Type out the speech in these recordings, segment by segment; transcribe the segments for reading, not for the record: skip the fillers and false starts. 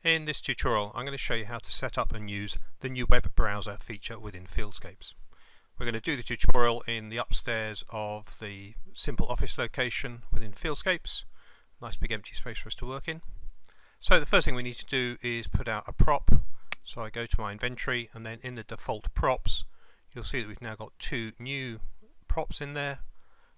In this tutorial, I'm going to show you how to set up and use the new web browser feature within Fieldscapes. We're going to do the tutorial in the upstairs of the simple office location within Fieldscapes. Nice big empty space for us to work in. So the first thing we need to do is put out a prop. So I go to my inventory, and then in the default props, you'll see that we've now got two new props in there,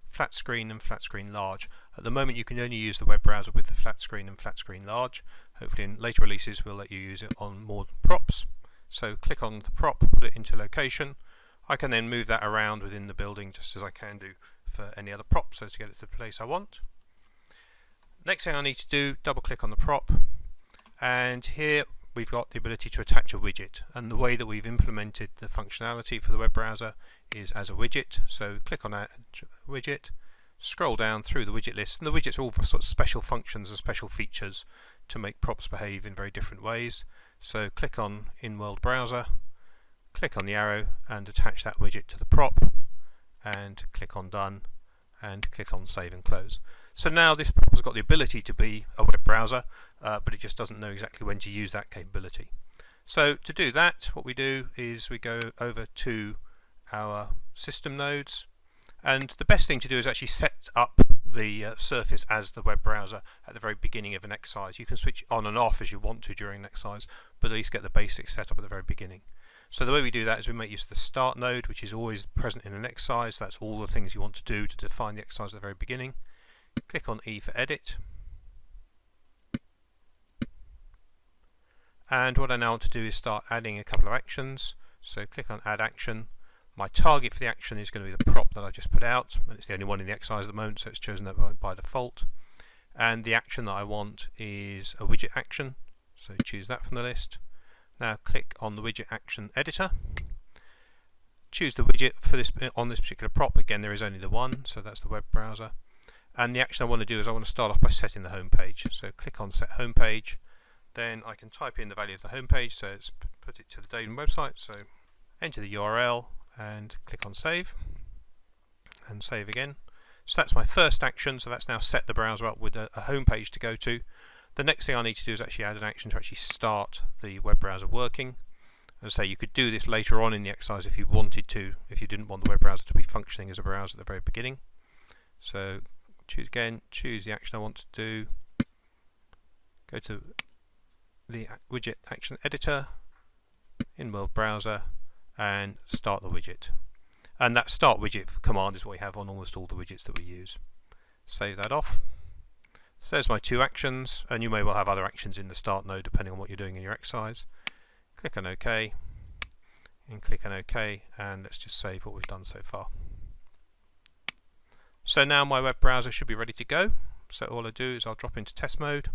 flat screen and flat screen large. At the moment you can only use the web browser with the flat screen and flat screen large. Hopefully in later releases we'll let you use it on more props. So click on the prop, put it into location. I can then move that around within the building just as I can do for any other prop, so to get it to the place I want. Next thing I need to do, double click on the prop, and here we've got the ability to attach a widget, and the way that we've implemented the functionality for the web browser is as a widget. So click on that widget, scroll down through the widget list, and the widgets are all for sort of special functions and special features to make props behave in very different ways. So click on in world browser, click on the arrow and attach that widget to the prop, and click on done, and click on save and close. So now this prop has got the ability to be a web browser, but it just doesn't know exactly when to use that capability. So to do that, what we do is we go over to our system nodes, and the best thing to do is actually set up the surface as the web browser at the very beginning of an exercise. You can switch on and off as you want to during an exercise, but at least get the basics set up at the very beginning. So the way we do that is we make use of the start node, which is always present in an exercise. That's all the things you want to do to define the exercise at the very beginning. Click on E for edit. And what I now want to do is start adding a couple of actions. So click on add action. My target for the action is going to be the prop that I just put out, and it's the only one in the exercise at the moment, so it's chosen that by default. And the action that I want is a widget action, so choose that from the list. Now click on the widget action editor. Choose the widget for this on this particular prop. Again, there is only the one, so that's the web browser. And the action I want to do is I want to start off by setting the home page. So click on set home page. Then I can type in the value of the home page, so it's put it to the Dayton website. So enter the URL and click on save, and save again. So that's my first action, so that's now set the browser up with a home page to go to. The next thing I need to do is actually add an action to actually start the web browser working. As I say, you could do this later on in the exercise if you wanted to, if you didn't want the web browser to be functioning as a browser at the very beginning. So choose the action I want to do, go to the widget action editor, in world browser, and start the widget. And that start widget command is what we have on almost all the widgets that we use. Save that off. So there's my two actions, and you may well have other actions in the start node depending on what you're doing in your exercise. Click on OK, and click on OK, and let's just save what we've done so far. So now my web browser should be ready to go. So all I do is I'll drop into test mode.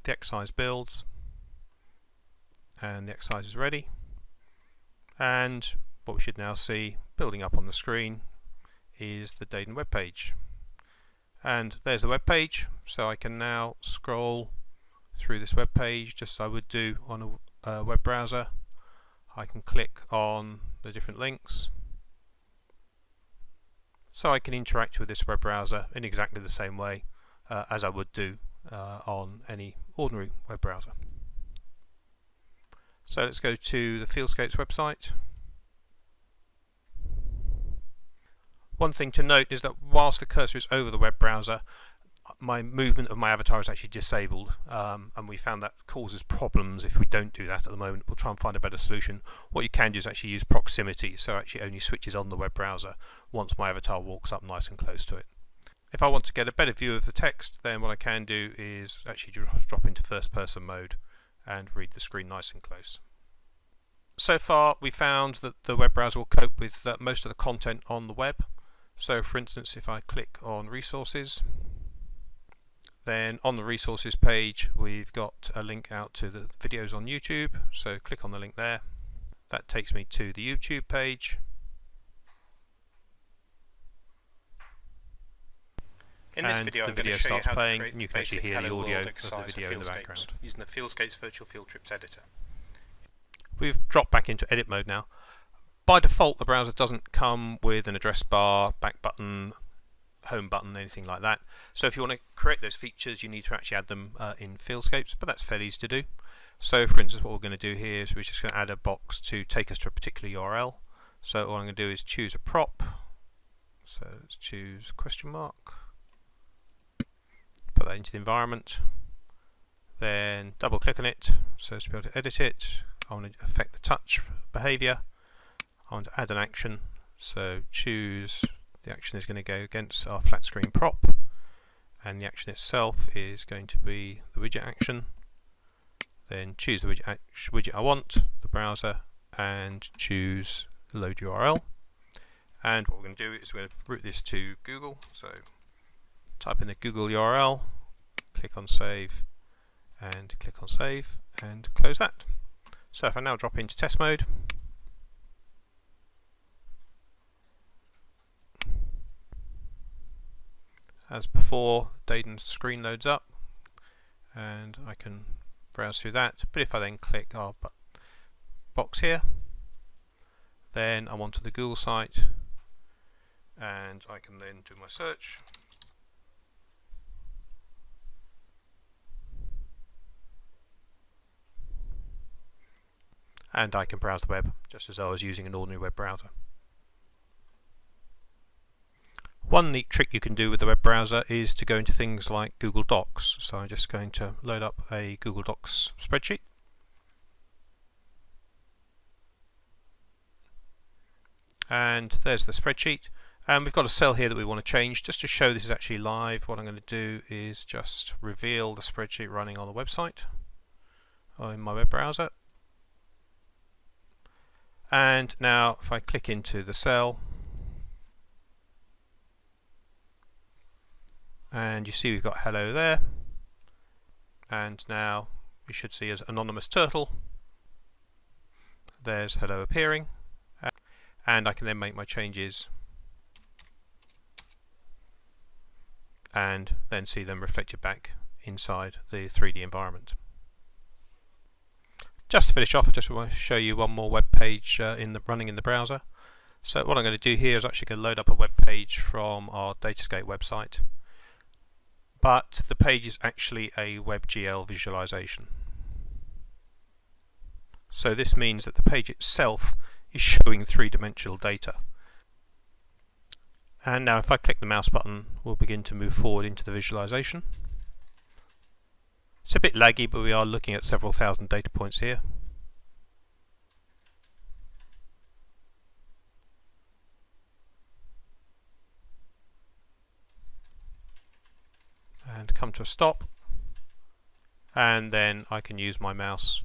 The exercise builds, and the exercise is ready. And what we should now see building up on the screen is the Dayton web page. And there's the web page, so I can now scroll through this web page just as I would do on a web browser. I can click on the different links, so I can interact with this web browser in exactly the same way as I would do on any ordinary web browser. So let's go to the Fieldscapes website. One thing to note is that whilst the cursor is over the web browser, my movement of my avatar is actually disabled, and we found that causes problems if we don't do that at the moment. We'll try and find a better solution. What you can do is actually use proximity, so it actually only switches on the web browser once my avatar walks up nice and close to it. If I want to get a better view of the text, then what I can do is actually drop into first person mode and read the screen nice and close. So far we found that the web browser will cope with most of the content on the web. So for instance, if I click on resources, then on the resources page we've got a link out to the videos on YouTube. So click on the link there. That takes me to the YouTube page. In this video, I'm going to show you how to create and you can actually hear the audio of the video in the background using the Fieldscapes Virtual Field Trips editor. We've dropped back into edit mode now. By default, the browser doesn't come with an address bar, back button, home button, anything like that. So if you want to create those features, you need to actually add them in Fieldscapes, but that's fairly easy to do. So for instance, what we're going to do here is we're just going to add a box to take us to a particular URL. So all I'm going to do is choose a prop. So let's choose question mark. Put that into the environment. Then double click on it so as to be able to edit it. I want to affect the touch behavior. I want to add an action. So choose, the action is going to go against our flat screen prop. And the action itself is going to be the widget action. Then choose the widget I want, the browser, and choose load URL. And what we're going to do is we're going to route this to Google. So type in the Google URL, click on save, and click on save, and close that. So if I now drop into test mode, as before, Dayton's screen loads up, and I can browse through that. But if I then click our box here, then I'm onto the Google site, and I can then do my search. And I can browse the web just as I was using an ordinary web browser. One neat trick you can do with the web browser is to go into things like Google Docs. So I'm just going to load up a Google Docs spreadsheet. And there's the spreadsheet. And we've got a cell here that we want to change. Just to show this is actually live, what I'm going to do is just reveal the spreadsheet running on the website or in my web browser. And now if I click into the cell, and you see we've got hello there, and now we should see as anonymous turtle, there's hello appearing, and I can then make my changes and then see them reflected back inside the 3D environment. Just to finish off, I just want to show you one more web page running in the browser. So what I'm going to do here is actually going to load up a web page from our Datascape website, but the page is actually a WebGL visualization. So this means that the page itself is showing three-dimensional data. And now if I click the mouse button, we'll begin to move forward into the visualization. It's a bit laggy, but we are looking at several thousand data points here. And come to a stop. And then I can use my mouse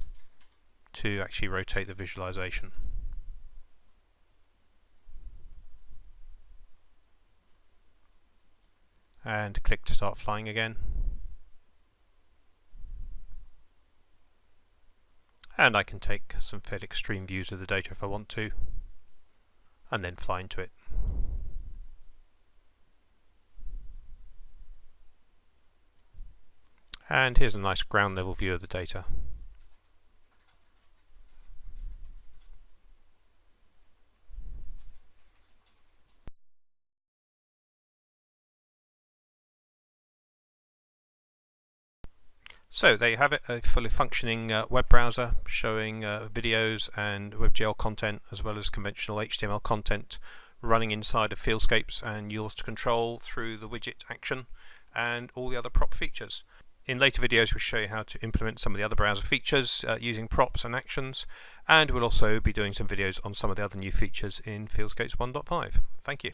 to actually rotate the visualization. And click to start flying again. And I can take some fairly extreme views of the data if I want to, and then fly into it. And here's a nice ground level view of the data. So there you have it, a fully functioning web browser showing videos and WebGL content as well as conventional HTML content running inside of Fieldscapes and yours to control through the widget action and all the other prop features. In later videos we'll show you how to implement some of the other browser features using props and actions, and we'll also be doing some videos on some of the other new features in Fieldscapes 1.5. Thank you.